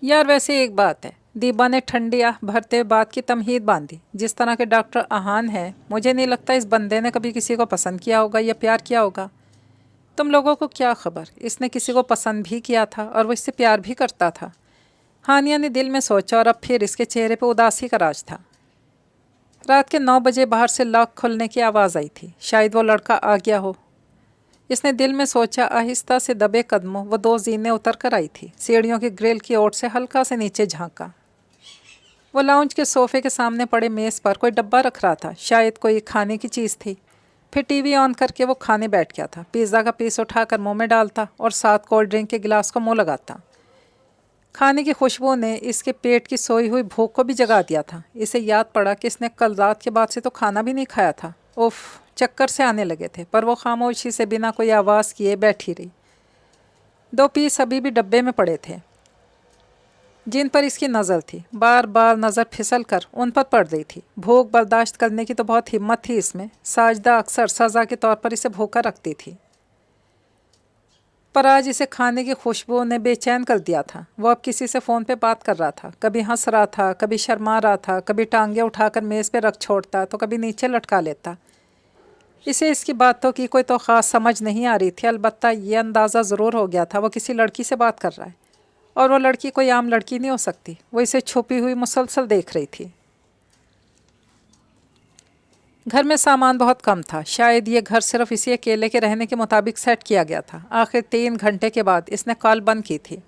यार वैसे एक बात है, दीबा ने ठंडी आह भरते हुए बात की तमहीद बांधी। जिस तरह के डॉक्टर आहान है, मुझे नहीं लगता इस बंदे ने कभी किसी को पसंद किया होगा या प्यार किया होगा। तुम लोगों को क्या खबर, इसने किसी को पसंद भी किया था और वो इससे प्यार भी करता था। हानिया ने दिल में सोचा और अब फिर इसके चेहरे पर उदासी का राज था। रात के 9 बजे बाहर से लॉक खुलने की आवाज़ आई थी। शायद वो लड़का आ गया हो, इसने दिल में सोचा। आहिस्ता से दबे कदमों वो 2 जीनें उतर कर आई थी। सीढ़ियों की ग्रिल की ओर से हल्का से नीचे झांका। वो लाउंज के सोफे के सामने पड़े मेज़ पर कोई डब्बा रख रहा था, शायद कोई खाने की चीज़ थी। फिर टीवी ऑन करके वो खाने बैठ गया था। पिज़्ज़ा का पीस उठाकर मुंह में डालता और साथ कोल्ड ड्रिंक के गिलास को मुंह लगाता। खाने की खुशबू ने इसके पेट की सोई हुई भूख को भी जगा दिया था। इसे याद पड़ा कि इसने कल रात के बाद से तो खाना भी नहीं खाया था। उफ, चक्कर से आने लगे थे, पर वो खामोशी से बिना कोई आवाज़ किए बैठी रही। 2 पीस अभी भी डब्बे में पड़े थे, जिन पर इसकी नज़र थी। बार बार नज़र फिसल कर उन पर पड़ रही थी। भूख बर्दाश्त करने की तो बहुत हिम्मत थी इसमें। साजदा अक्सर सज़ा के तौर पर इसे भूखा रखती थी, पर आज इसे खाने की खुशबू ने बेचैन कर दिया था। वो अब किसी से फ़ोन पे बात कर रहा था। कभी हंस रहा था, कभी शर्मा रहा था, कभी टांगे उठाकर मेज़ पे रख छोड़ता तो कभी नीचे लटका लेता। इसे इसकी बातों की कोई तो ख़ास समझ नहीं आ रही थी। अलबत्ता ये अंदाज़ा ज़रूर हो गया था वो किसी लड़की से बात कर रहा है, और वो लड़की कोई आम लड़की नहीं हो सकती। वो इसे छुपी हुई मुसलसल देख रही थी। घर में सामान बहुत कम था। शायद ये घर सिर्फ इसी अकेले के रहने के मुताबिक सेट किया गया था। आखिर 3 घंटे के बाद इसने कॉल बंद की थी।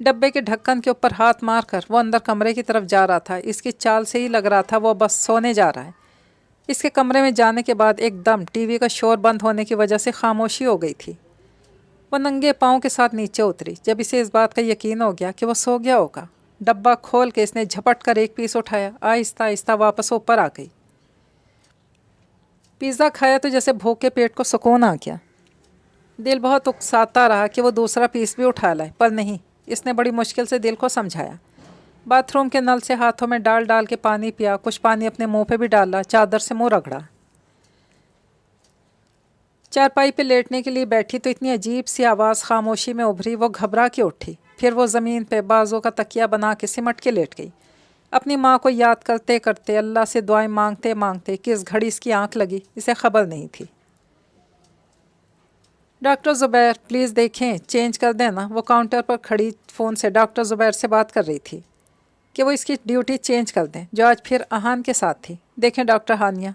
डब्बे के ढक्कन के ऊपर हाथ मारकर वो अंदर कमरे की तरफ जा रहा था। इसकी चाल से ही लग रहा था वो बस सोने जा रहा है। इसके कमरे में जाने के बाद एकदम टीवी का शोर बंद होने की वजह से खामोशी हो गई थी। वो नंगे पाँव के साथ नीचे उतरी। जब इसे इस बात का यकीन हो गया कि वो सो गया होगा, डब्बा खोल के इसने झपट कर एक पीस उठाया। आहिस्ता आहिस्ता वापस ऊपर आ गई। पिज़्ज़ा खाया तो जैसे भूखे पेट को सुकून आ गया। दिल बहुत उकसाता रहा कि वो दूसरा पीस भी उठा लाए, पर नहीं। इसने बड़ी मुश्किल से दिल को समझाया। बाथरूम के नल से हाथों में डाल डाल के पानी पिया। कुछ पानी अपने मुंह पे भी डाला। चादर से मुंह रगड़ा। चारपाई पे लेटने के लिए बैठी तो इतनी अजीब सी आवाज़ खामोशी में उभरी। वो घबरा के उठी। फिर वो ज़मीन पे बाजू का तकिया बना के सिमट के लेट गई। अपनी माँ को याद करते करते, अल्लाह से दुआएं मांगते मांगते किस घड़ी इसकी आंख लगी इसे खबर नहीं थी। डॉक्टर ज़ुबैर प्लीज़ देखें, चेंज कर देना। वो काउंटर पर खड़ी फ़ोन से डॉक्टर ज़ुबैर से बात कर रही थी कि वो इसकी ड्यूटी चेंज कर दें, जो आज फिर आहान के साथ थी। देखें डॉक्टर हानिया,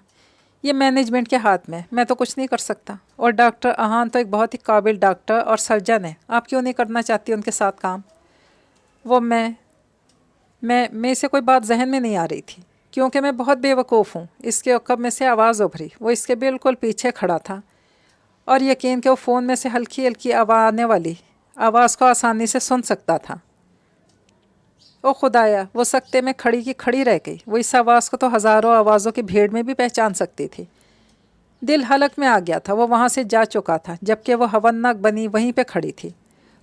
ये मैनेजमेंट के हाथ में, मैं तो कुछ नहीं कर सकता। और डॉक्टर आहान तो एक बहुत ही काबिल डॉक्टर और सर्जन है। आप क्यों नहीं करना चाहती उनके साथ काम? वो मैं इसे कोई बात जहन में नहीं आ रही थी, क्योंकि मैं बहुत बेवकूफ़ हूँ। इसके अकब में से आवाज़ उभरी। वो इसके बिल्कुल पीछे खड़ा था, और यकीन कि वो फ़ोन में से हल्की हल्की आने वाली आवाज़ को आसानी से सुन सकता था। ओ खुदाया, वो सकते में खड़ी की खड़ी रह गई। वो इस आवाज़ को तो हज़ारों आवाज़ों की भीड़ में भी पहचान सकती थी। दिल हलक में आ गया था। वो वहाँ से जा चुका था, जबकि वो हवन्नक बनी वहीं पे खड़ी थी।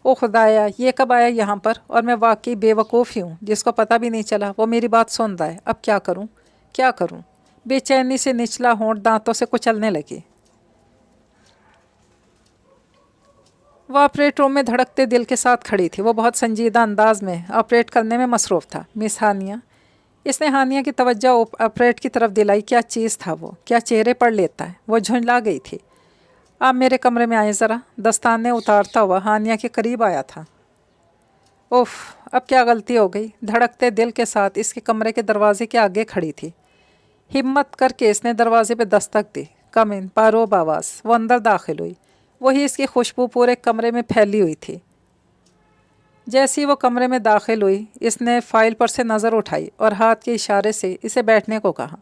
ओ खुदाया, ये कब आया यहाँ पर? और मैं वाकई बेवकूफ़ ही हूँ, जिसको पता भी नहीं चला। वो मेरी बात सुन रहा है। अब क्या करूँ, क्या करूँ? बेचैनी से निचला होंठ दांतों से कुचलने लगी। वो ऑपरेट रूम में धड़कते दिल के साथ खड़ी थी। वो बहुत संजीदा अंदाज में ऑपरेट करने में मसरूफ़ था। मिस हानिया, इसने हानिया की तवज्जो ऑपरेट की तरफ दिलाई। क्या चीज़ था वो, क्या चेहरे पढ़ लेता है? वो झुंझला गई थी। आप मेरे कमरे में आए ज़रा। दस्ताने उतारता हुआ हानिया के करीब आया था। उफ़, अब क्या गलती हो गई? धड़कते दिल के साथ इसके कमरे के दरवाजे के आगे खड़ी थी। हिम्मत करके इसने दरवाजे पे दस्तक दी। कम इन, पारोब आवाज़। वो अंदर दाखिल हुई। वही इसकी खुशबू पूरे कमरे में फैली हुई थी। जैसे ही वो कमरे में दाखिल हुई, इसने फ़ाइल पर से नज़र उठाई और हाथ के इशारे से इसे बैठने को कहा।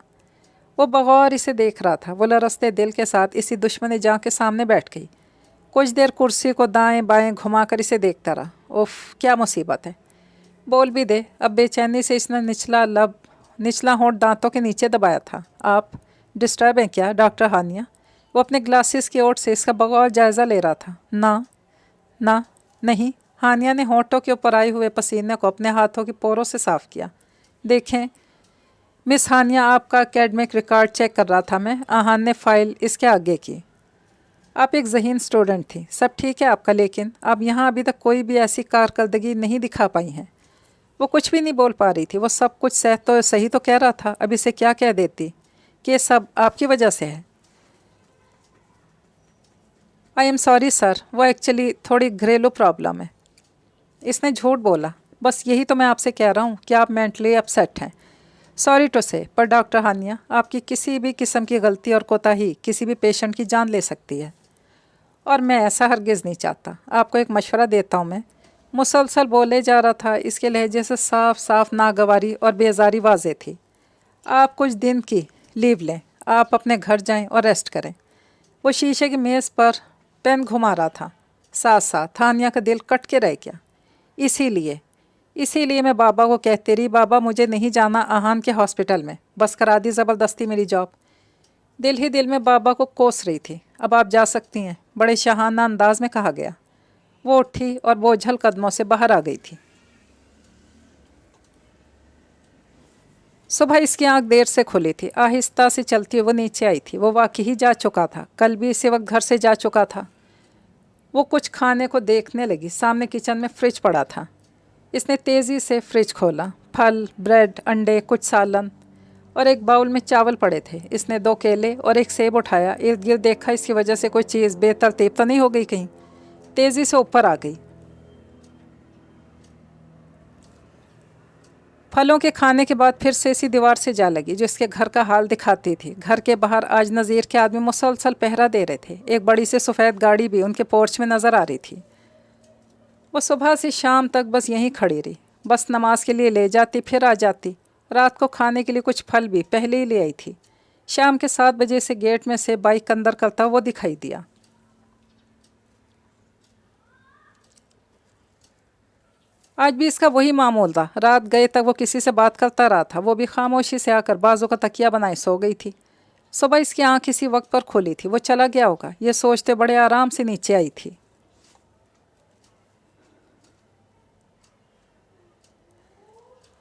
वो बगौर इसे देख रहा था। वो लरसते दिल के साथ इसी दुश्मन जाँ के सामने बैठ गई। कुछ देर कुर्सी को दाएं बाएं घुमाकर इसे देखता रहा। उफ़, क्या मुसीबत है, बोल भी दे। अब बेचैनी से इसने निचला होंठ दांतों के नीचे दबाया था। आप डिस्टर्ब हैं क्या डॉक्टर हानिया? वो अपने ग्लासेस की ओर से इसका बगौर जायज़ा ले रहा था। ना ना, नहीं। हानिया ने होंठों के ऊपर आए हुए पसीने को अपने हाथों की पोरों से साफ़ किया। देखें मिस हानिया, आपका एकेडमिक रिकॉर्ड चेक कर रहा था मैं। आहान ने फ़ाइल इसके आगे की। आप एक ज़हीन स्टूडेंट थी, सब ठीक है आपका, लेकिन आप यहाँ अभी तक कोई भी ऐसी कारकर्दगी नहीं दिखा पाई हैं وہ کچھ بھی نہیں بول پا رہی تھی. وہ سب کچھ صحیح تو کہہ رہا تھا. اب اسے کیا کہہ دیتی کہ یہ سب آپ کی وجہ سے ہے. آئی ایم سوری سر، وہ ایکچولی تھوڑی گھریلو پرابلم ہے. اس نے جھوٹ بولا. بس یہی تو میں آپ سے کہہ رہا ہوں کہ آپ مینٹلی اپسیٹ ہیں. سوری ٹو سے، پر ڈاکٹر ہانیہ، آپ کی کسی بھی قسم کی غلطی اور کوتاہی کسی بھی پیشنٹ کی جان لے سکتی ہے، اور میں ایسا ہرگز نہیں چاہتا. آپ کو ایک مشورہ دیتا ہوں. میں مسلسل بولے جا رہا تھا. اس کے لہجے سے صاف صاف ناگواری اور بیزاری واضح تھی. آپ کچھ دن کی لیو لیں. آپ اپنے گھر جائیں اور ریسٹ کریں. وہ شیشے کی میز پر پین گھما رہا تھا. ساتھ ساتھ ہانیہ کا دل کٹ کے رہ گیا. اسی لیے میں بابا کو کہتی رہی، بابا مجھے نہیں جانا آہان کے ہاسپٹل میں، بس کرا دی زبردستی میری جاب. دل ہی دل میں بابا کو کوس رہی تھی. اب آپ جا سکتی ہیں، بڑے شاہانہ انداز میں کہا گیا. وہ اٹھی اور بوجھل قدموں سے باہر آ گئی تھی. صبح اس کی آنکھ دیر سے کھلی تھی. آہستہ سے چلتی وہ نیچے آئی تھی. وہ واقعی جا چکا تھا. کل بھی اسی وقت گھر سے جا چکا تھا. وہ کچھ کھانے کو دیکھنے لگی. سامنے کچن میں فریج پڑا تھا. اس نے تیزی سے فریج کھولا. پھل، بریڈ، انڈے، کچھ سالن اور ایک باؤل میں چاول پڑے تھے. اس نے 2 کیلے اور ایک سیب اٹھایا. ارد گرد دیکھا. اس کی وجہ سے کوئی چیز بے ترتیب تو نہیں ہو گئی کہیں. تیزی سے اوپر آ گئی. پھلوں کے کھانے کے بعد پھر سے اسی دیوار سے جا لگی جو اس کے گھر کا حال دکھاتی تھی. گھر کے باہر آج نذیر کے آدمی مسلسل پہرا دے رہے تھے. ایک بڑی سی سفید گاڑی بھی ان کے پورچ میں نظر آ رہی تھی. وہ صبح سے شام تک بس یہیں کھڑی رہی. بس نماز کے لیے لے جاتی، پھر آ جاتی. رات کو کھانے کے لیے کچھ پھل بھی پہلے ہی لے آئی تھی. شام کے 7 بجے سے گیٹ میں سے بائک اندر کرتا وہ دکھائی دیا. آج بھی اس کا وہی معمول تھا. رات گئے تک وہ کسی سے بات کرتا رہا تھا. وہ بھی خاموشی سے آ کر بازو کا تکیہ بنائے سو گئی تھی. صبح اس کی آنکھ اسی وقت پر کھلی تھی. وہ چلا گیا ہوگا یہ سوچتے بڑے آرام سے نیچے آئی تھی.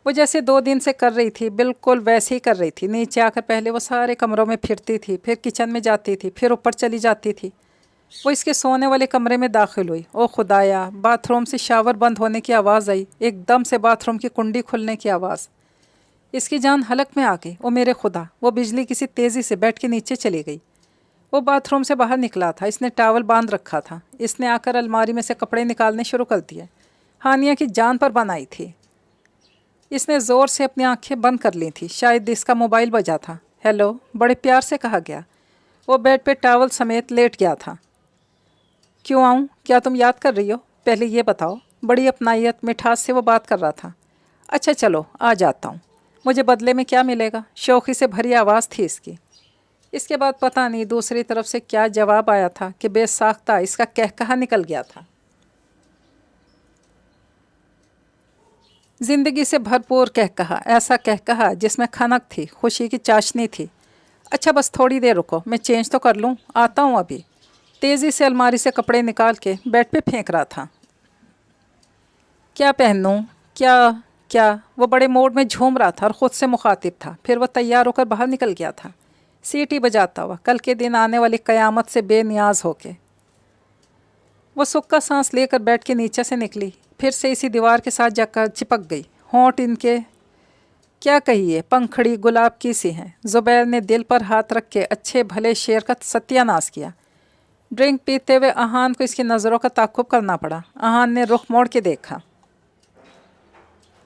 وہ جیسے 2 دن سے کر رہی تھی بالکل ویسے ہی کر رہی تھی. نیچے آ کر پہلے وہ سارے کمروں میں پھرتی تھی، پھر کچن میں جاتی تھی، پھر اوپر چلی جاتی تھی. وہ اس کے سونے والے کمرے میں داخل ہوئی. او خدایا! باتھ روم سے شاور بند ہونے کی آواز آئی. ایک دم سے باتھ روم کی کنڈی کھلنے کی آواز. اس کی جان حلق میں آ گئی. او میرے خدا! وہ بجلی کسی تیزی سے بیڈ کے نیچے چلی گئی. وہ باتھ روم سے باہر نکلا تھا. اس نے ٹاول باندھ رکھا تھا. اس نے آ کر الماری میں سے کپڑے نکالنے شروع کر دیے. ہانیہ کی جان پر بن آئی تھی. اس نے زور سے اپنی آنکھیں بند کر لی تھیں. شاید اس کا موبائل بجا تھا. ہیلو، بڑے پیار سے کہا گیا. وہ بیڈ پہ ٹاول سمیت لیٹ گیا تھا. کیوں آؤں؟ کیا تم یاد کر رہی ہو؟ پہلے یہ بتاؤ. بڑی اپنائیت مٹھاس سے وہ بات کر رہا تھا. اچھا چلو آ جاتا ہوں. مجھے بدلے میں کیا ملے گا؟ شوخی سے بھری آواز تھی اس کی. اس کے بعد پتہ نہیں دوسری طرف سے کیا جواب آیا تھا کہ بے ساختہ اس کا کہکہا نکل گیا تھا. زندگی سے بھرپور کہکہا. ایسا کہکہا جس میں کھنک تھی، خوشی کی چاشنی تھی. اچھا بس تھوڑی دیر رکو، میں چینج تو کر لوں. آتا ہوں ابھی. تیزی سے الماری سے کپڑے نکال کے بیڈ پہ پھینک رہا تھا. کیا پہنوں؟ کیا وہ بڑے موڈ میں جھوم رہا تھا اور خود سے مخاطب تھا. پھر وہ تیار ہو کر باہر نکل گیا تھا، سیٹی بجاتا ہوا کل کے دن آنے والی قیامت سے بے نیاز ہو کے. وہ سکا سانس لے کر بیڈ کے نیچے سے نکلی. پھر سے اسی دیوار کے ساتھ جا کر چپک گئی. ہونٹ ان کے کیا کہیے پنکھڑی گلاب کی سی ہیں. زبیر نے دل پر ہاتھ رکھ کے اچھے بھلے شیر کا ستیہ ناز کیا. ڈرنک پیتے ہوئے آہان کو اس کی نظروں کا تعاقب کرنا پڑا. آہان نے رخ موڑ کے دیکھا.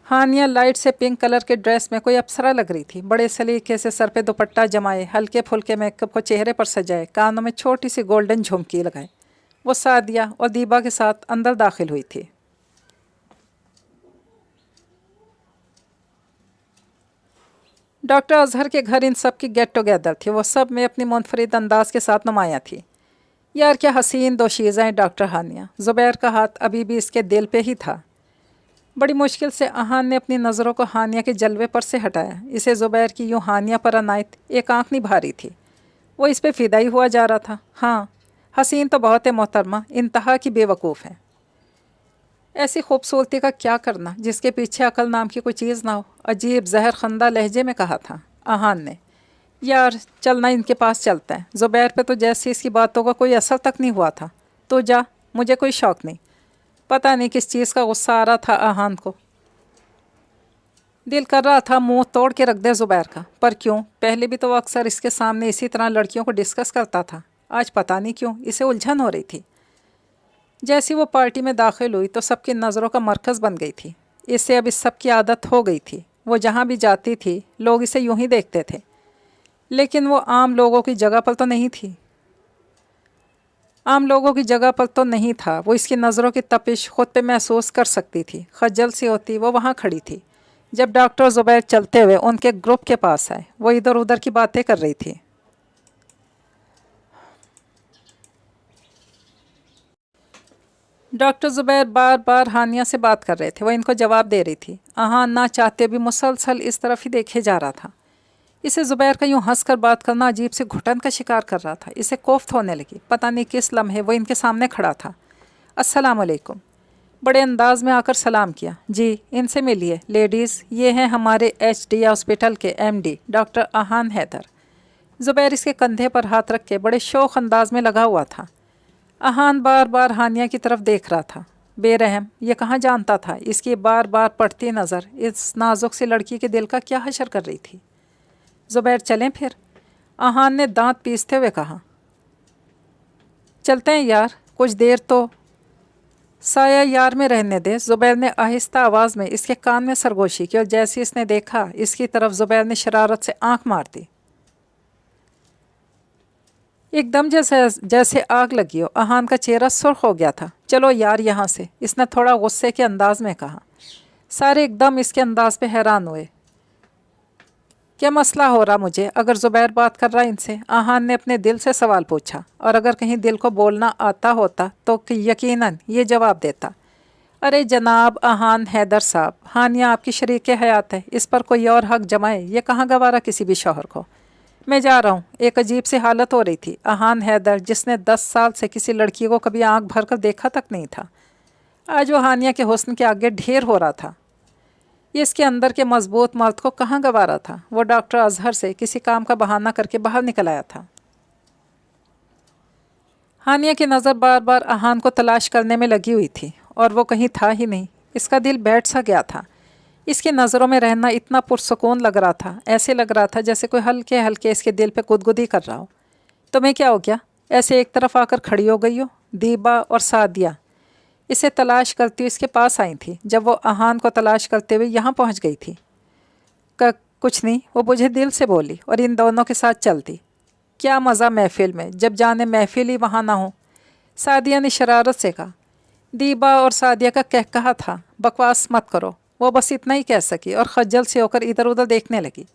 ہانیہ لائٹ سے پنک کلر کے ڈریس میں کوئی اپسرا لگ رہی تھی. بڑے سلیقے سے سر پہ دوپٹہ جمائے، ہلکے پھلکے میک اپ کو چہرے پر سجائے، کانوں میں چھوٹی سی گولڈن جھمکی لگائے، وہ سعدیہ اور دیبا کے ساتھ اندر داخل ہوئی تھی. ڈاکٹر اظہر کے گھر ان سب کی گیٹ ٹوگیدر تھی. وہ سب میں اپنی منفرد انداز کے ساتھ نمایاں تھی. یار کیا حسین دوشیزہ ہیں ڈاکٹر ہانیہ. زبیر کا ہاتھ ابھی بھی اس کے دل پہ ہی تھا. بڑی مشکل سے آہان نے اپنی نظروں کو ہانیہ کے جلوے پر سے ہٹایا. اسے زبیر کی یوں ہانیہ پر عنایت ایک آنکھ نبھا رہی تھی. وہ اس پہ فدائی ہوا جا رہا تھا. ہاں حسین تو بہت ہے محترمہ، انتہا کی بے وقوف ہے. ایسی خوبصورتی کا کیا کرنا جس کے پیچھے عقل نام کی کوئی چیز نہ ہو. عجیب زہر خندہ لہجے میں کہا تھا آہان نے. یار چلنا ان کے پاس چلتا ہے. زبیر پہ تو جیسی اس کی باتوں کا کوئی اثر تک نہیں ہوا تھا. تو جا، مجھے کوئی شوق نہیں. پتہ نہیں کس چیز کا غصہ آ رہا تھا آہان کو. दिल कर रहा था मुंह तोड़ के रख दे ज़ुबैर का, पर क्यों? पहले भी तो वो अक्सर इसके सामने इसी तरह लड़कियों को डिस्कस करता था। आज पता नहीं क्यों इसे उलझन हो रही थी। जैसी वो पार्टी में दाखिल हुई तो सबकी नज़रों का मरकज़ बन गई थी। इससे अब इस सब की आदत हो गई थी। वो जहाँ भी जाती थी लोग इसे यूं ही देखते थे, लेकिन वो आम लोगों की जगह पर तो नहीं थी। आम लोगों की जगह पर तो नहीं था। वो इसकी नज़रों की तपिश खुद पे महसूस कर सकती थी। खज्जल सी होती वो वहाँ खड़ी थी जब डॉक्टर ज़ुबैर चलते हुए उनके ग्रुप के पास आए। वो इधर उधर की बातें कर रही थी। डॉक्टर ज़ुबैर बार बार हानिया से बात कर रहे थे। वो इनको जवाब दे रही थी। अहान ना चाहते भी मुसलसल इस तरफ ही देखे जा रहा था। इसे ज़ुबैर का यूं हंसकर बात करना अजीब से घुटन का शिकार कर रहा था। इसे कोफ्त होने लगी। पता नहीं किस लम्हे वो इनके सामने खड़ा था। अस्सलाम वालेकुम, बड़े अंदाज में आकर सलाम किया। जी, इनसे मिलिए लेडीज़, ये हैं हमारे HD हॉस्पिटल के MD डॉक्टर अहान हैदर। ज़ुबैर इसके कंधे पर हाथ रख के बड़े शौक अंदाज में लगा हुआ था। अहान बार बार हानिया की तरफ देख रहा था। बेरहम, ये कहाँ जानता था इसकी बार बार पड़ती नज़र इस नाजुक सी लड़की के दिल का क्या हशर कर रही थी। ज़ुबैर चलें फिर, अहान ने दांत पीसते हुए कहा। चलते हैं यार, कुछ देर तो साया यार में रहने दे। ज़ुबैर ने आहिस्ता आवाज़ में इसके कान में सरगोशी की और जैसे इसने देखा इसकी तरफ ज़ुबैर ने शरारत से आंख मार दी। एकदम जैसे आग लगी हो। अहान का चेहरा सुर्ख हो गया था। चलो यार यहाँ से, इसने थोड़ा गुस्से के अंदाज में कहा। सारे एकदम इसके अंदाज पे हैरान हुए। क्या मसला हो रहा मुझे अगर ज़ुबैर बात कर रहा इनसे? अहान ने अपने दिल से सवाल पूछा, और अगर कहीं दिल को बोलना आता होता तो यकीनन ये जवाब देता। अरे जनाब अहान हैदर साहब, हानिया आपकी शरीक हयात है, इस पर कोई और हक जमाए ये कहाँ गवारा किसी भी शौहर को। मैं जा रहा हूँ। एक अजीब सी हालत हो रही थी। अहान हैदर, जिसने 10 साल से किसी लड़की को कभी आंख भर कर देखा तक नहीं था, आज वो हानिया के हुस्न के आगे ढेर हो रहा था। ये इसके अंदर के मजबूत मर्द को कहाँ गवारा था। वो डॉक्टर अजहर से किसी काम का बहाना करके बाहर निकल आया था। हानिया की नज़र बार बार अहान को तलाश करने में लगी हुई थी और वो कहीं था ही नहीं। इसका दिल बैठ सा गया था। इसकी नज़रों में रहना इतना पुरसकून लग रहा था। ऐसे लग रहा था जैसे कोई हल्के हल्के इसके दिल पे गुदगुदी कर रहा हो। तुम्हें क्या हो गया? ऐसे एक तरफ आकर खड़ी हो गई हो? दीबा और सादिया इसे तलाश करती हुई इसके पास आई थी जब वो अहान को तलाश करते हुए यहाँ पहुँच गई थी। कुछ नहीं, वो मुझे दिल से बोली और इन दोनों के साथ चलती। क्या मज़ा महफिल में, जब जाने महफिल ही वहाँ ना हो। सादिया ने शरारत से कहा। दीबा और सादिया का कहा था, बकवास मत करो। वो बस इतना ही कह सकी और खज्जल से होकर इधर उधर देखने लगी।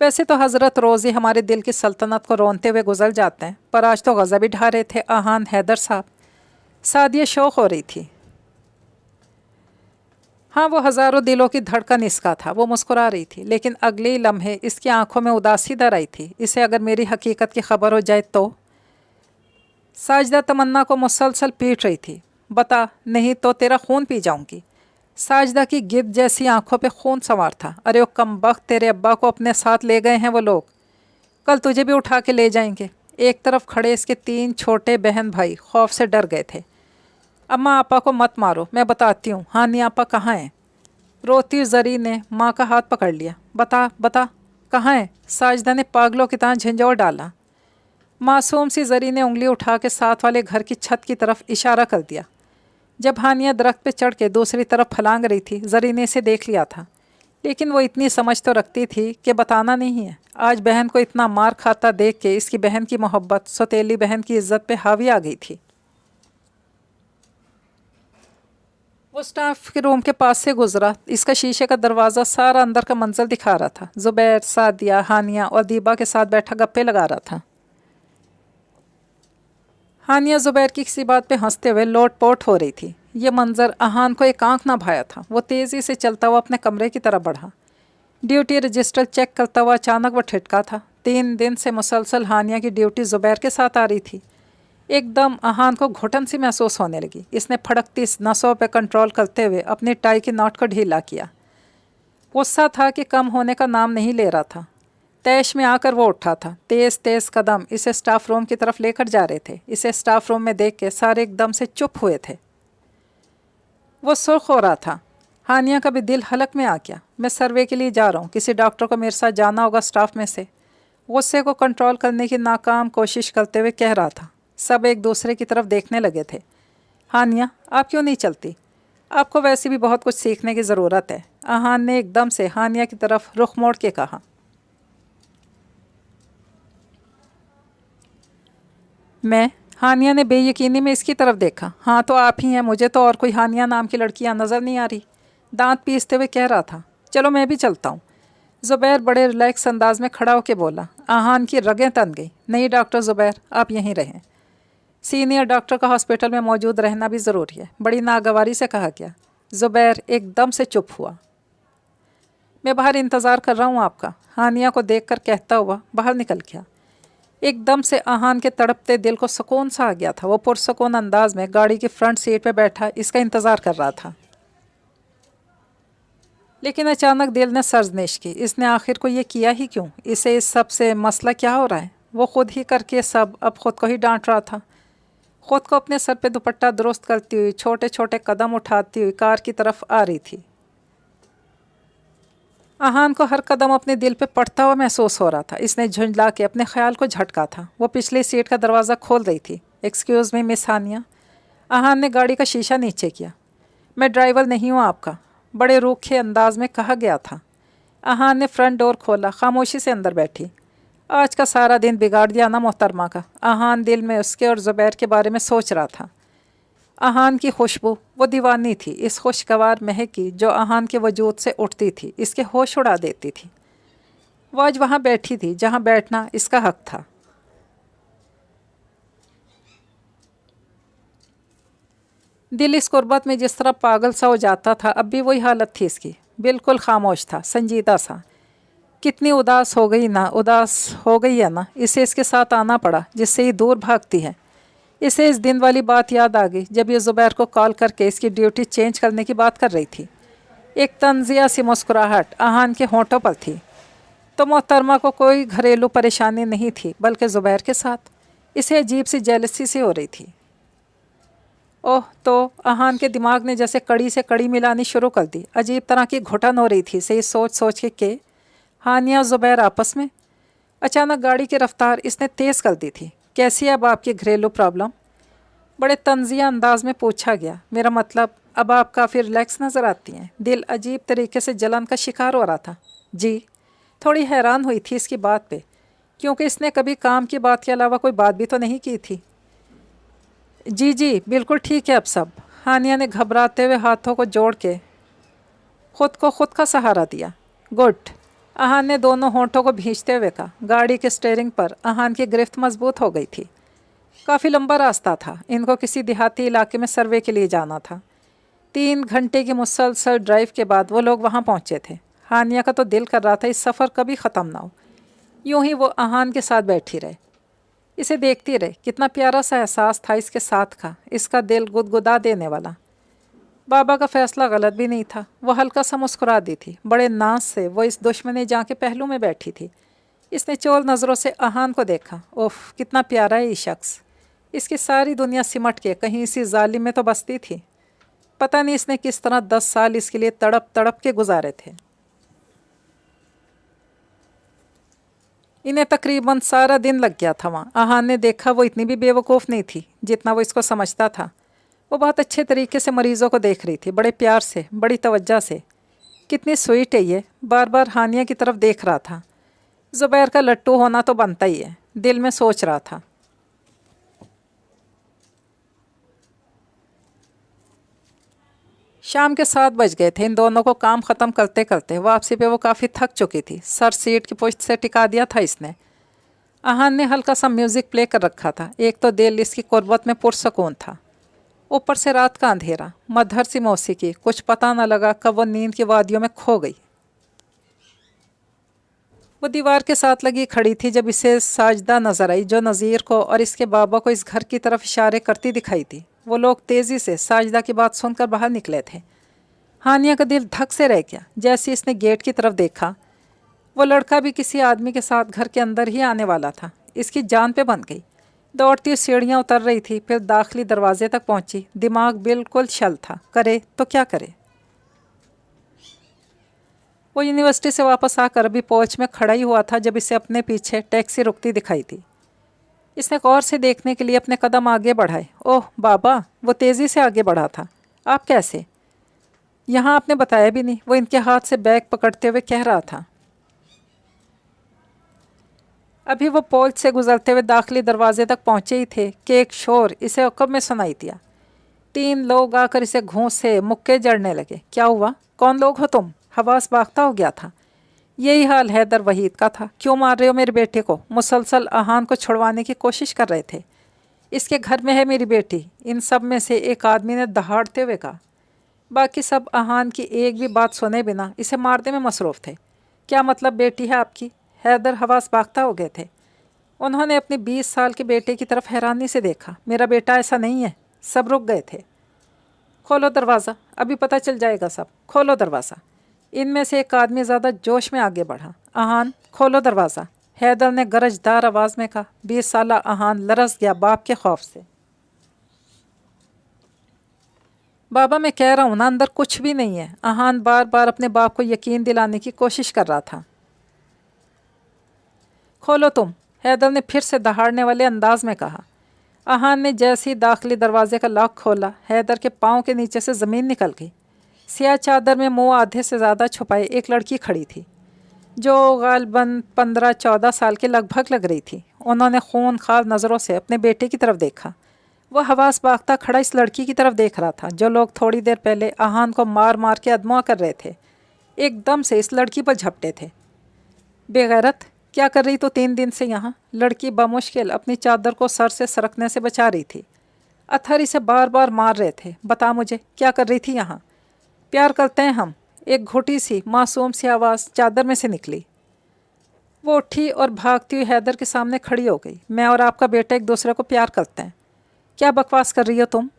वैसे तो हज़रत रोज़ ही हमारे दिल की सल्तनत को रोनते हुए गुजर जाते हैं, पर आज तो गज़ब ही ढा रहे थे अहान हैदर साहब। सादिया शौक हो रही थी। हाँ, वो हज़ारों दिलों की धड़कन इसका था। वो मुस्कुरा रही थी, लेकिन अगले ही लम्हे इसकी आंखों में उदासी दर आई थी। इसे अगर मेरी हकीकत की खबर हो जाए तो। साजदा तमन्ना को मुसलसल पीट रही थी। बता, नहीं तो तेरा खून पी जाऊंगी। साजदा की गिद्ध जैसी आंखों पे खून सवार था। अरे ओ कमबख्त, तेरे अब्बा को अपने साथ ले गए हैं वो लोग। कल तुझे भी उठा के ले जाएंगे। एक तरफ खड़े इसके 3 छोटे बहन भाई खौफ से डर गए थे। अम्मा आपा को मत मारो, मैं बताती हूँ। हानी आपा कहाँ हैं? रोती जरी ने माँ का हाथ पकड़ लिया। बता बता, कहाँ है? साजदा ने पागलों की तरह झंझोड़ डाला। मासूम सी जरी ने उंगली उठा के साथ वाले घर की छत की तरफ इशारा कर दिया। जब हानिया दरख्त पे चढ़ के दूसरी तरफ फलांग रही थी, जरी ने इसे देख लिया था, लेकिन वो इतनी समझ तो रखती थी कि बताना नहीं है। आज बहन को इतना मार खाता देख के इसकी बहन की मोहब्बत सौतेली बहन की इज्जत पे हावी आ गई थी। वो स्टाफ के रूम के पास से गुजरा। इसका शीशे का दरवाज़ा सारा अंदर का मंजर दिखा रहा था। ज़ुबैर, सादिया, हानिया और दीबा के साथ बैठा गप्पे लगा रहा था। हानिया ज़ुबैर की किसी बात पे हंसते हुए लोट पोट हो रही थी। ये मंजर अहान को एक आंख ना भाया था। वो तेज़ी से चलता हुआ अपने कमरे की तरफ बढ़ा। ड्यूटी रजिस्टर चेक करता हुआ अचानक वो ठिठका था। 3 दिन से मुसलसल हानिया की ड्यूटी ज़ुबैर के साथ आ रही थी। एकदम अहान को घुटन सी महसूस होने लगी। इसने फड़कती नसों पे कंट्रोल करते हुए अपनी टाई की नॉट को ढीला किया। गुस्सा था कि कम होने का नाम नहीं ले रहा था। तैश में आकर वो उठा था। तेज़ तेज़ कदम इसे स्टाफ रूम की तरफ लेकर जा रहे थे। इसे स्टाफ रूम में देख के सारे एकदम से चुप हुए थे। वो सुर्ख हो रहा था। हानिया का भी दिल हलक में आ गया। मैं सर्वे के लिए जा रहा हूँ, किसी डॉक्टर को मेरे साथ जाना होगा स्टाफ में से। गुस्से को कंट्रोल करने की नाकाम कोशिश करते हुए कह रहा था। सब एक दूसरे की तरफ देखने लगे थे। हानिया, आप क्यों नहीं चलती? आपको वैसे भी बहुत कुछ सीखने की ज़रूरत है, आहान ने एकदम से हानिया की तरफ रुख मोड़ के कहा। मैं? हानिया ने बेयकीनी में इसकी तरफ देखा। हाँ तो आप ही हैं, मुझे तो और कोई हानिया नाम की लड़कियां नज़र नहीं आ रही। दांत पीसते हुए कह रहा था। चलो मैं भी चलता हूँ। ज़ुबैर बड़े रिलैक्स अंदाज में खड़ा होकर बोला। आहान की रगें तन गई। नहीं डॉक्टर ज़ुबैर, आप यहीं रहें। सीनियर डॉक्टर का हॉस्पिटल में मौजूद रहना भी ज़रूरी है, बड़ी नागवारी से कहा गया। ज़ुबैर एकदम से चुप हुआ। मैं बाहर इंतज़ार कर रहा हूँ आपका, हानिया को देखकर कहता हुआ बाहर निकल गया। एकदम से आहान के तड़पते दिल को सुकून सा आ गया था। वो पुरसुकून अंदाज में गाड़ी की फ्रंट सीट पर बैठा इसका इंतज़ार कर रहा था। लेकिन अचानक दिल ने सर्जनिश की। इसने आखिर को ये किया ही क्यों? इसे इस सब से मसला क्या हो रहा है? वो खुद ही करके सब अब खुद को ही डांट रहा था। खुद को अपने सर पे दुपट्टा दुरुस्त करती हुई छोटे छोटे कदम उठाती हुई कार की तरफ आ रही थी। आहान को हर कदम अपने दिल पे पड़ता हुआ महसूस हो रहा था। इसने झुंझला के अपने ख्याल को झटका था। वो पिछली सीट का दरवाज़ा खोल रही थी। एक्सक्यूज़ मी मिस हानिया। आहान ने गाड़ी का शीशा नीचे किया। मैं ड्राइवर नहीं हूँ आपका, बड़े रूखे अंदाज में कहा गया था। आहान ने फ्रंट डोर खोला, खामोशी से अंदर बैठी। आज का सारा दिन बिगाड़ दिया ना मोहतरमा का। आहान दिल में उसके और ज़ुबैर के बारे में सोच रहा था। आहान की खुशबू, वो दीवानी थी इस खुशगवार महक की जो आहान के वजूद से उठती थी, इसके होश उड़ा देती थी। वो आज वहाँ बैठी थी जहाँ बैठना इसका हक था। दिल इस कुर्बत में जिस तरह पागल सा हो जाता था, अब भी वही हालत थी इसकी। बिल्कुल खामोश था, संजीदा सा। कितनी उदास हो गई है ना, इसे इसके साथ आना पड़ा जिससे ये दूर भागती है। इसे इस दिन वाली बात याद आ गई जब ये ज़ुबैर को कॉल करके इसकी ड्यूटी चेंज करने की बात कर रही थी। एक तंजिया सी मुस्कुराहट आहान के होंठों पर थी। तो मोहतरमा को कोई घरेलू परेशानी नहीं थी, बल्कि ज़ुबैर के साथ इसे अजीब सी जेलसी सी हो रही थी। ओह, तो आहान के दिमाग ने जैसे कड़ी से कड़ी मिलानी शुरू कर दी। अजीब तरह की घुटन हो रही थी इसे सोच सोच के हानिया ज़ुबैर आपस में। अचानक गाड़ी की रफ्तार इसने तेज़ कर दी थी। कैसी है अब आपकी घरेलू प्रॉब्लम? बड़े तंजिया अंदाज में पूछा गया। मेरा मतलब, अब आप काफ़ी रिलैक्स नज़र आती हैं। दिल अजीब तरीके से जलन का शिकार हो रहा था। जी। थोड़ी हैरान हुई थी इसकी बात पे, क्योंकि इसने कभी काम की बात के अलावा कोई बात भी तो नहीं की थी। जी जी बिल्कुल ठीक है अब सब। हानिया ने घबराते हुए हाथों को जोड़ के खुद का सहारा दिया। गुड। आहान ने दोनों होंठों को भींचते हुए कहा। गाड़ी के स्टीयरिंग पर आहान की गिरफ्त मजबूत हो गई थी। काफ़ी लंबा रास्ता था। इनको किसी देहाती इलाके में सर्वे के लिए जाना था। 3 घंटे की मुसलसल ड्राइव के बाद वो लोग वहाँ पहुँचे थे। हानिया का तो दिल कर रहा था इस सफ़र कभी ख़त्म ना हो, यूं ही वो आहान के साथ बैठी रहे, इसे देखती रहे। कितना प्यारा सा एहसास था इसके साथ का, इसका दिल गुदगुदा देने वाला। बाबा का फैसला गलत भी नहीं था। वो हल्का सा मुस्कुरा दी थी। बड़े नाज से वो इस दुश्मनी जहाँ के पहलू में बैठी थी। इसने चोर नज़रों से आहान को देखा। ओफ, कितना प्यारा है ये शख्स। इसकी सारी दुनिया सिमट के कहीं इसी जालिम में तो बसती थी। पता नहीं इसने किस तरह 10 साल इसके लिए तड़प तड़प के गुजारे थे। इन्हें तकरीबन सारा दिन लग गया था वहाँ। आहान ने देखा वो इतनी भी बेवकूफ़ नहीं थी जितना वो इसको समझता था। वो बहुत अच्छे तरीके से मरीज़ों को देख रही थी, बड़े प्यार से, बड़ी तवज्जो से। कितनी स्वीट है ये। बार बार हानिया की तरफ देख रहा था। ज़ुबैर का लट्टू होना तो बनता ही है, दिल में सोच रहा था। शाम के 7 बज गए थे। इन दोनों को काम ख़त्म करते करते वापसी पे वो काफ़ी थक चुकी थी। सर सीट की पुश्त से टिका दिया था इसने। आहान ने हल्का सा म्यूज़िक प्ले कर रखा था। एक तो दिल इसकी कुर्बत में पुरसकून था, ऊपर से रात का अंधेरा, मधुर सी मौसीकी। कुछ पता न लगा कब वो नींद की वादियों में खो गई। वो दीवार के साथ लगी खड़ी थी जब इसे साजदा नजर आई, जो नज़ीर को और इसके बाबा को इस घर की तरफ इशारे करती दिखाई थी। वो लोग तेज़ी से साजदा की बात सुनकर बाहर निकले थे। हानिया का दिल धक से रह गया। जैसे इसने गेट की तरफ देखा, वो लड़का भी किसी आदमी के साथ घर के अंदर ही आने वाला था। इसकी जान पे बन गई। दौड़ती सीढ़ियाँ उतर रही थी, फिर दाखिली दरवाजे तक पहुंची। दिमाग बिल्कुल शल था, करे तो क्या करे। वो यूनिवर्सिटी से वापस आकर अभी पोर्च में खड़ा ही हुआ था जब इसे अपने पीछे टैक्सी रुकती दिखाई थी। इसने गौर से देखने के लिए अपने कदम आगे बढ़ाए। ओह बाबा, वो तेज़ी से आगे बढ़ा था। आप कैसे यहाँ? आपने बताया भी नहीं, वो इनके हाथ से बैग पकड़ते हुए कह रहा था। अभी वो पोर्च से गुजरते हुए दाखिली दरवाजे तक पहुँचे ही थे कि एक शोर इसे अकब में सुनाई दिया। 3 लोग आकर इसे घूंसे मुक्के जड़ने लगे। क्या हुआ? कौन लोग हो तुम? हवास बाख्ता हो गया था। यही हाल हैदर वहीद का था। क्यों मार रहे हो मेरे बेटे को? मुसलसल अहान को छुड़वाने की कोशिश कर रहे थे। इसके घर में है मेरी बेटी। इन सब में से एक आदमी ने दहाड़ते हुए कहा। बाकी सब अहान की एक भी बात सुने बिना इसे मारने में मसरूफ़ थे। क्या मतलब बेटी है आपकी? हैदर हवास बाख्ता हो गए थे। उन्होंने अपने 20 साल के बेटे की तरफ हैरानी से देखा। मेरा बेटा ऐसा नहीं है। सब रुक गए थे। खोलो दरवाज़ा, अभी पता चल जाएगा सब। खोलो दरवाज़ा। इनमें से एक आदमी ज़्यादा जोश में आगे बढ़ा। अहान, खोलो दरवाज़ा, हैदर ने गरजदार आवाज़ में कहा। 20 साला अहान लरस गया बाप के खौफ से। बाबा, मैं कह रहा हूँ ना, अंदर कुछ भी नहीं है। अहान बार बार अपने बाप को यकीन दिलाने की कोशिश कर रहा था। खोलो तुम, हैदर ने फिर से दहाड़ने वाले अंदाज में कहा। अहान ने जैसे ही दाखिली दरवाजे का लॉक खोला, हैदर के पाँव के नीचे से ज़मीन निकल गई। सियाह चादर में मुंह आधे से ज़्यादा छुपाए एक लड़की खड़ी थी जो गालबन 15-14 साल के लगभग लग रही थी। उन्होंने खूनखार नज़रों से अपने बेटे की तरफ देखा। वह हवास बाख्ता खड़ा इस लड़की की तरफ देख रहा था जो लोग थोड़ी देर पहले अहान को मार मार के अदमुआ कर रहे थे। एकदम से इस लड़की पर झपटे थे। बेगैरत, क्या कर रही तो 3 दिन से यहाँ? लड़की बमुश्किल अपनी चादर को सर से सरकने से बचा रही थी। अत्थर इसे बार बार मार रहे थे। बता मुझे, क्या कर रही थी यहाँ? प्यार करते हैं हम। एक घुटी सी मासूम सी आवाज़ चादर में से निकली। वो उठी और भागती हुई हैदर के सामने खड़ी हो गई। मैं और आपका बेटा एक दूसरे को प्यार करते हैं। क्या बकवास कर रही हो तुम?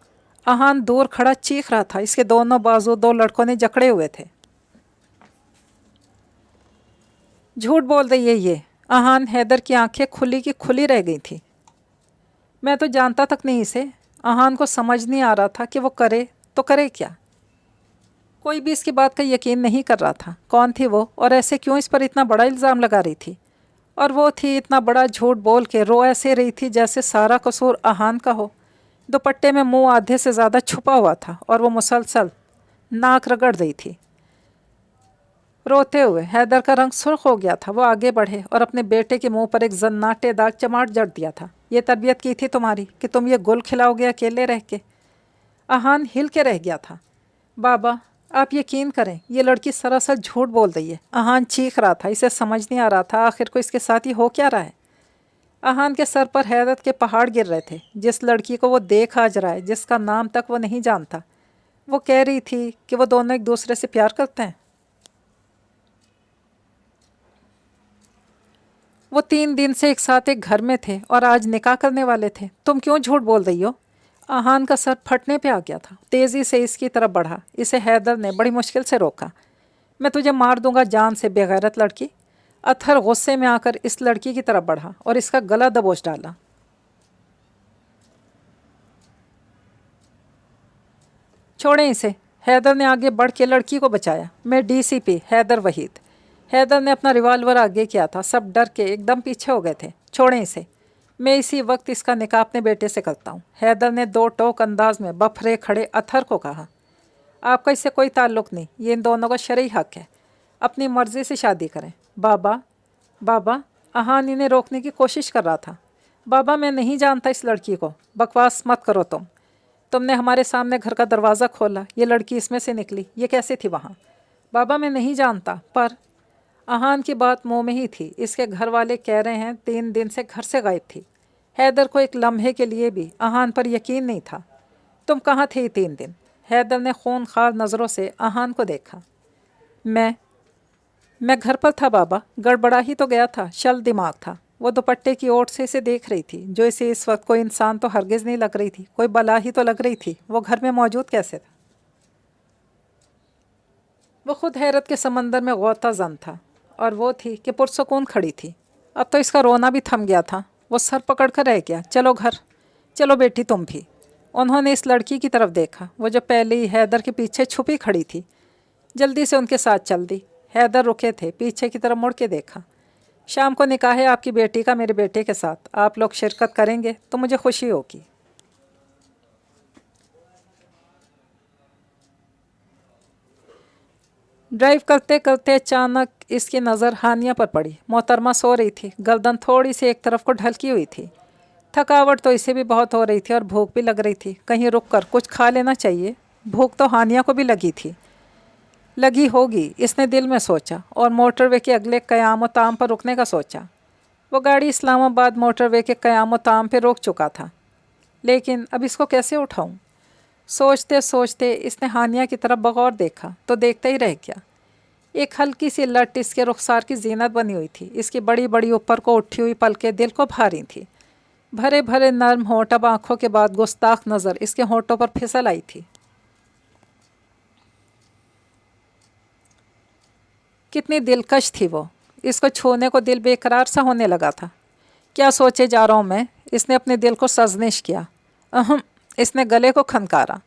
अहान दूर खड़ा चीख रहा था। इसके दोनों बाजू 2 लड़कों ने जकड़े हुए थे। झूठ बोल रही है ये। अहान, हैदर की आंखें खुली की खुली रह गई थी। मैं तो जानता तक नहीं इसे। अहान को समझ नहीं आ रहा था कि वो करे तो करे क्या। कोई भी इसकी बात का यकीन नहीं कर रहा था। कौन थी वो और ऐसे क्यों इस पर इतना बड़ा इल्ज़ाम लगा रही थी? और वो थी इतना बड़ा झूठ बोल के रो ऐसे रही थी जैसे सारा कसूर अहान का हो। दुपट्टे में मुंह आधे से ज़्यादा छुपा हुआ था और वो मुसलसल नाक रगड़ रही थी। रोते हुए हैदर का रंग सुर्ख हो गया था। वो आगे बढ़े और अपने बेटे के मुंह पर एक जन्नाटे दाग चमाट जड़ दिया था। ये तरबियत की थी तुम्हारी कि तुम ये गुल खिलाओगे अकेले रह के? अहान हिल के रह गया था। बाबा, आप यकीन करें, ये लड़की सरासर झूठ बोल रही है। अहान चीख रहा था। इसे समझ नहीं आ रहा था आखिर को इसके साथ ही हो क्या रहा है। अहान के सर पर हैरत के पहाड़ गिर रहे थे। जिस लड़की को वो देख आज रहा है, जिसका नाम तक वो नहीं जानता, वो कह रही थी कि वो दोनों एक दूसरे से प्यार करते हैं। वो 3 दिन से एक साथ एक घर में थे और आज निकाह करने वाले थे। तुम क्यों झूठ बोल रही हो? अहान का सर फटने पे आ गया था। तेज़ी से इसकी तरफ बढ़ा। इसे हैदर ने बड़ी मुश्किल से रोका। मैं तुझे मार दूंगा जान से, बेगैरत लड़की। अत्थर गुस्से में आकर इस लड़की की तरफ बढ़ा और इसका गला दबोच डाला। छोड़ें इसे। हैदर ने आगे बढ़ के लड़की को बचाया। मैं डीसीपी हैदर वहीद। हैदर ने अपना रिवाल्वर आगे किया था। सब डर के एकदम पीछे हो गए थे। छोड़ें इसे। मैं इसी वक्त इसका निकाह अपने बेटे से करता हूँ। हैदर ने 2 टोक अंदाज में बफरे खड़े अत्थर को कहा। आपका इससे कोई ताल्लुक़ नहीं। ये इन दोनों का शरई हक है। अपनी मर्ज़ी से शादी करें। बाबा, बाबा, अहान इन्हें रोकने की कोशिश कर रहा था। बाबा, मैं नहीं जानता इस लड़की को। बकवास मत करो तुम। तुमने हमारे सामने घर का दरवाज़ा खोला, ये लड़की इसमें से निकली। ये कैसे थी वहाँ? बाबा, मैं नहीं जानता। पर अहान की बात मुँह में ही थी। इसके घर वाले कह रहे हैं 3 दिन से घर से गायब थी। हैदर को एक लम्हे के लिए भी अहान पर यकीन नहीं था। तुम कहाँ थे 3 दिन? हैदर ने खूनखार नज़रों से अहान को देखा। मैं घर पर था बाबा। गड़बड़ा ही तो गया था। शल दिमाग था। वो दुपट्टे की ओट से इसे देख रही थी जो इसे इस वक्त कोई इंसान तो हरगिज़ नहीं लग रही थी। कोई बला ही तो लग रही थी। वो घर में मौजूद कैसे था? वो खुद हैरत के समंदर में गौता जन था और वो थी कि पुरसकून खड़ी थी। अब तो इसका रोना भी थम गया था। वो सर पकड़ कर रह गया। चलो घर, चलो बेटी तुम भी। उन्होंने इस लड़की की तरफ देखा, वो जो पहले ही हैदर के पीछे छुपी खड़ी थी। जल्दी से उनके साथ चल दी। हैदर रुके थे, पीछे की तरफ मुड़ के देखा। शाम को निकाह है आपकी बेटी का मेरे बेटे के साथ, आप लोग शिरकत करेंगे तो मुझे खुशी होगी। ड्राइव करते करते अचानक इसकी नज़र हानिया पर पड़ी। मोहतरमा सो रही थी, गर्दन थोड़ी सी एक तरफ को ढलकी हुई थी। थकावट तो इसे भी बहुत हो रही थी और भूख भी लग रही थी। कहीं रुक कर कुछ खा लेना चाहिए। भूख तो हानिया को भी लगी थी, लगी होगी, इसने दिल में सोचा, और मोटरवे के अगले क़याम ताम पर रुकने का सोचा। वो गाड़ी इस्लामाबाद मोटरवे के क़याम ताम पर रोक चुका था, लेकिन अब इसको कैसे उठाऊं? सोचते सोचते इसने हानिया की तरफ बगौर देखा तो देखता ही रह गया। एक हल्की सी लट इसके रुखसार की जीनत बनी हुई थी। इसकी बड़ी बड़ी ऊपर को उठी हुई पलकें दिल को भा रही थी। भरे भरे नर्म होंठ अब आँखों के बाद गुस्ताख नज़र इसके होंठों पर फिसल आई थी। कितनी दिलकश थी वो, इसको छूने को दिल बेकरार सा होने लगा था। क्या सोचे जा रहा हूँ मैं, इसने अपने दिल को सजनिश किया। अहम, इसने गले को खनकारा।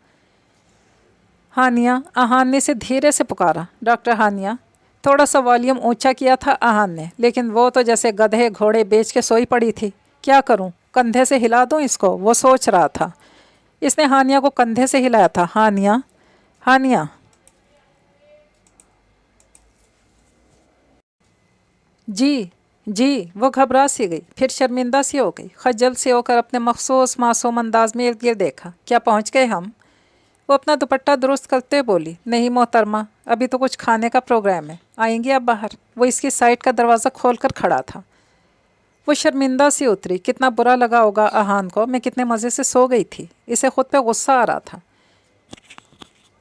हानिया, आहान ने इसे धीरे से पुकारा। डॉक्टर हानिया। थोड़ा सा वॉल्यूम ऊंचा किया था आहान ने, लेकिन वो तो जैसे गधे घोड़े बेच के सोई पड़ी थी। क्या करूं, कंधे से हिला दूं इसको, वो सोच रहा था। इसने हानिया को कंधे से हिलाया था। हानिया, हानिया। जी जी, वो घबरा सी गई, फिर शर्मिंदा सी हो गई। खज्जल से होकर अपने मखसूस मासूम अंदाज में इर्द गिर्द देखा। क्या पहुंच गए हम? वो अपना दुपट्टा दुरुस्त करते बोली। नहीं मोहतरमा, अभी तो कुछ खाने का प्रोग्राम है, आएंगे आप बाहर। वो इसकी साइड का दरवाज़ा खोलकर खड़ा था। वो शर्मिंदा सी उतरी। कितना बुरा लगा होगा आहान को, मैं कितने मज़े से सो गई थी। इसे खुद पे गुस्सा आ रहा था।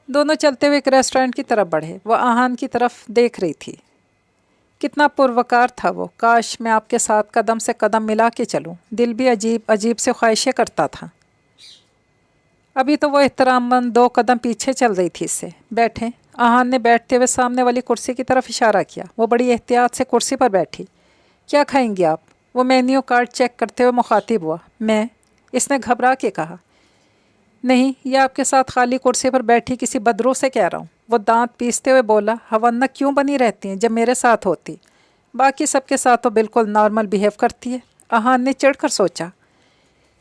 दोनों चलते हुए एक रेस्टोरेंट की तरफ बढ़े। वह आहान की तरफ देख रही थी। कितना पुरवकार था वो। काश मैं आपके साथ कदम से कदम मिला के चलूं। दिल भी अजीब अजीब से ख्वाहिशें करता था। अभी तो वो एहतरामंद 2 कदम पीछे चल रही थी इससे। बैठे। आहान ने बैठते हुए सामने वाली कुर्सी की तरफ इशारा किया। वो बड़ी एहतियात से कुर्सी पर बैठी। क्या खाएंगी आप? वो मेन्यू कार्ड चेक करते हुए मुखातिब हुआ। मैं? इसने घबरा के कहा। नहीं, ये आपके साथ खाली कुर्सी पर बैठी किसी बदरू से कह रहा हूँ। वो दांत पीसते हुए बोला। हवन्ना क्यों बनी रहती हैं जब मेरे साथ होती? बाकी सबके साथ तो बिल्कुल नॉर्मल बिहेव करती है। आहान ने चिढ़कर सोचा।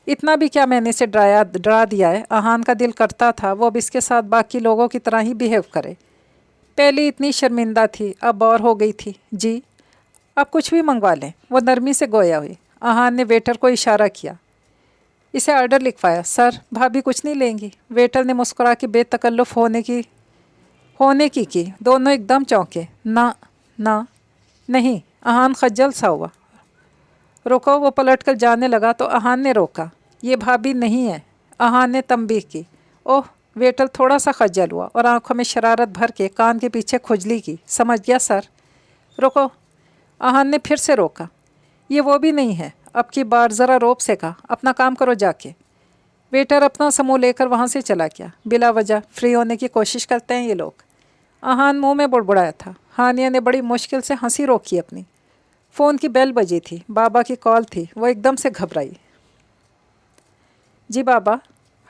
इतना भी क्या मैंने इसे डरा दिया है? आहान का दिल करता था वो अब इसके साथ बाकी लोगों की तरह ही बिहेव करे। पहले इतनी शर्मिंदा थी, अब और हो गई थी। जी, आप कुछ भी मंगवा लें। वो नरमी से गोया हुई। आहान ने वेटर को इशारा किया। इसे ऑर्डर लिखवाया। सर, भाभी कुछ नहीं लेंगी। वेटर ने मुस्कुरा के बेतकल्लुफ़ होने की। दोनों एकदम चौंके। ना ना, नहीं। आहान खज्जल सा हुआ। रुको। वो पलट कर जाने लगा तो आहान ने रोका। ये भाभी नहीं है। आहान ने तंबीह की। ओह। वेटर थोड़ा सा खज्जल हुआ और आंखों में शरारत भर के कान के पीछे खुजली की। समझ गया सर। रुको। आहान ने फिर से रोका। ये वो भी नहीं है। अब की बार ज़रा रोब से कहा। अपना काम करो जाके। वेटर अपना समूह लेकर वहाँ से चला गया। बिला वजह फ्री होने की कोशिश करते हैं ये लोग। आहान मुंह में बुड़बुड़ाया था। हानिया ने बड़ी मुश्किल से हंसी रोकी अपनी। फ़ोन की बेल बजी थी। बाबा की कॉल थी। वो एकदम से घबराई। जी बाबा,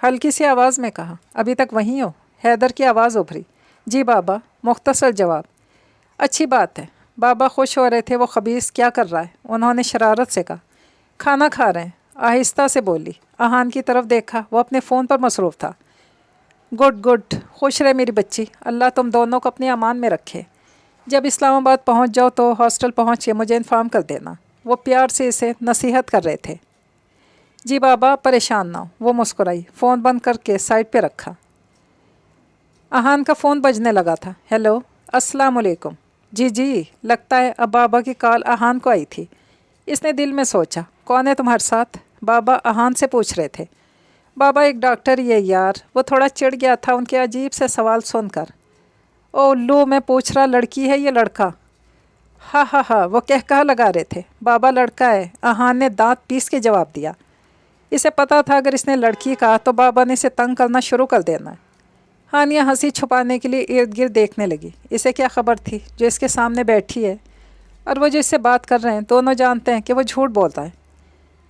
हल्की सी आवाज़ में कहा। अभी तक वहीं हो? हैदर की आवाज़ उभरी। जी बाबा, मुख्तसर जवाब। अच्छी बात है। बाबा खुश हो रहे थे। वो खबीस क्या कर रहा है? उन्होंने शरारत से कहा। खाना खा रहे हैं। आहिस्ता से बोली। आहान की तरफ देखा। वो अपने फ़ोन पर मसरूफ़ था। गुड गुड, खुश रहे मेरी बच्ची। अल्लाह तुम दोनों को अपने अमान में रखे। जब इस्लामाबाद पहुंच जाओ तो हॉस्टल पहुंच के मुझे इन्फॉर्म कर देना। वो प्यार से इसे नसीहत कर रहे थे। जी बाबा, परेशान ना हो। वो मुस्कुराई। फ़ोन बंद करके साइड पे रखा। आहान का फ़ोन बजने लगा था। हेलो, अस्सलाम वालेकुम। जी जी, लगता है अब बाबा की कॉल आहान को आई थी। इसने दिल में सोचा। कौन है तुम्हारे साथ? बाबा आहान से पूछ रहे थे। बाबा, एक डॉक्टर ही है यार। वो थोड़ा चिढ़ गया था उनके अजीब से सवाल सुनकर। ओ उल्लू, मैं पूछ रहा लड़की है या लड़का? हा हा हा, वो कह लगा रहे थे। बाबा, लड़का है। आहान ने दांत पीस के जवाब दिया। इसे पता था अगर इसने लड़की कहा तो बाबा ने इसे तंग करना शुरू कर देना है। हानिया हंसी छुपाने के लिए इर्द गिर्द देखने लगी। इसे क्या खबर थी जो इसके सामने बैठी है और वो जो इससे बात कर रहे हैं, दोनों जानते हैं कि वो झूठ बोलता है।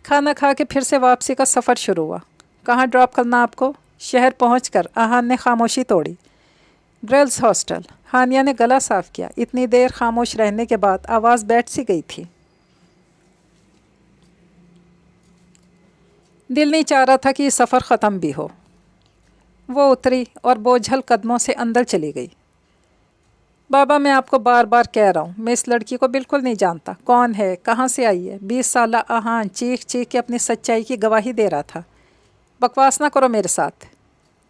खाना खा के फिर से वापसी का सफ़र शुरू हुआ। कहाँ ड्रॉप करना आपको? शहर पहुंचकर आहान ने खामोशी तोड़ी। Girls hostel. हानिया ने गला साफ किया। इतनी देर खामोश रहने के बाद आवाज़ बैठ सी गई थी। दिल नहीं चाह रहा था कि सफ़र ख़त्म भी हो। वो उतरी और बोझल कदमों से अंदर चली गई। बाबा, मैं आपको बार बार कह रहा हूँ, मैं इस लड़की को बिल्कुल नहीं जानता। कौन है, कहाँ से आई है? 20 साल आहान चीख चीख के अपनी सच्चाई की गवाही दे रहा था। बकवास ना करो मेरे साथ।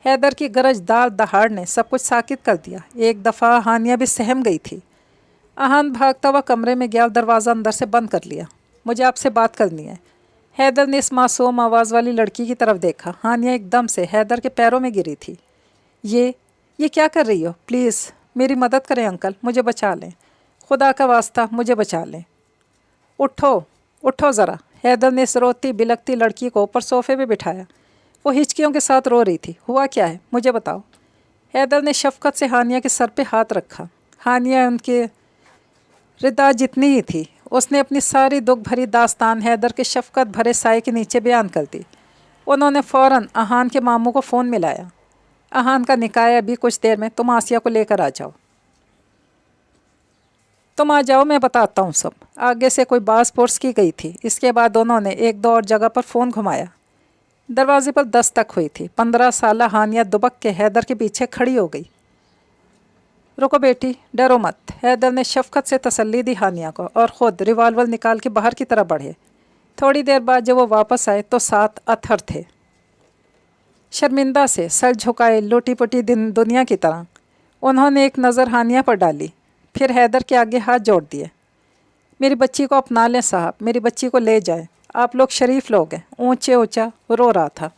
हैदर की गरज दार दहाड़ ने सब कुछ साकित कर दिया। एक दफ़ा हानिया भी सहम गई थी। आहान भागता हुआ कमरे में गया और दरवाज़ा अंदर से बंद कर लिया। मुझे आपसे बात करनी है। हैदर ने इस मासूम आवाज़ वाली लड़की की तरफ देखा। हानिया एकदम से हैदर के पैरों में गिरी थी। ये क्या कर रही हो? प्लीज़ मेरी मदद करें अंकल, मुझे बचा लें। खुदा का वास्ता मुझे बचा लें। उठो उठो ज़रा। हैदर ने इस रोती बिलकती लड़की को ऊपर सोफे पे बिठाया। वो हिचकियों के साथ रो रही थी। हुआ क्या है, मुझे बताओ। हैदर ने शफकत से हानिया के सर पे हाथ रखा। हानिया उनके रिदा जितनी ही थी। उसने अपनी सारी दुख भरी दास्तान हैदर के शफकत भरे साए के नीचे बयान कर दी। उन्होंने फ़ौरन आहान के मामू को फ़ोन मिलाया। आहान का निकाह है अभी कुछ देर में, तुम आसिया को लेकर आ जाओ। तुम आ जाओ, मैं बताता हूँ सब। आगे से कोई बास पुरस की गई थी। इसके बाद उन्होंने एक दो और जगह पर फ़ोन घुमाया। दरवाजे पर दस्तक हुई थी। 15 साल हानिया दुबक के हैदर के पीछे खड़ी हो गई। रुको बेटी, डरो मत। हैदर ने शफकत से तसल्ली दी हानिया को और ख़ुद रिवाल्वर निकाल के बाहर की तरफ बढ़े। थोड़ी देर बाद जब वो वापस आए तो 7 अतहर थे। शर्मिंदा से सर झुकाए लूटी पुटी दुनिया की तरह उन्होंने एक नज़र हानिया पर डाली, फिर हैदर के आगे हाथ जोड़ दिए। मेरी बच्ची को अपना लें साहब, मेरी बच्ची को ले जाएं। आप लोग शरीफ लोग हैं। ऊंचे ऊंचा रो रहा था।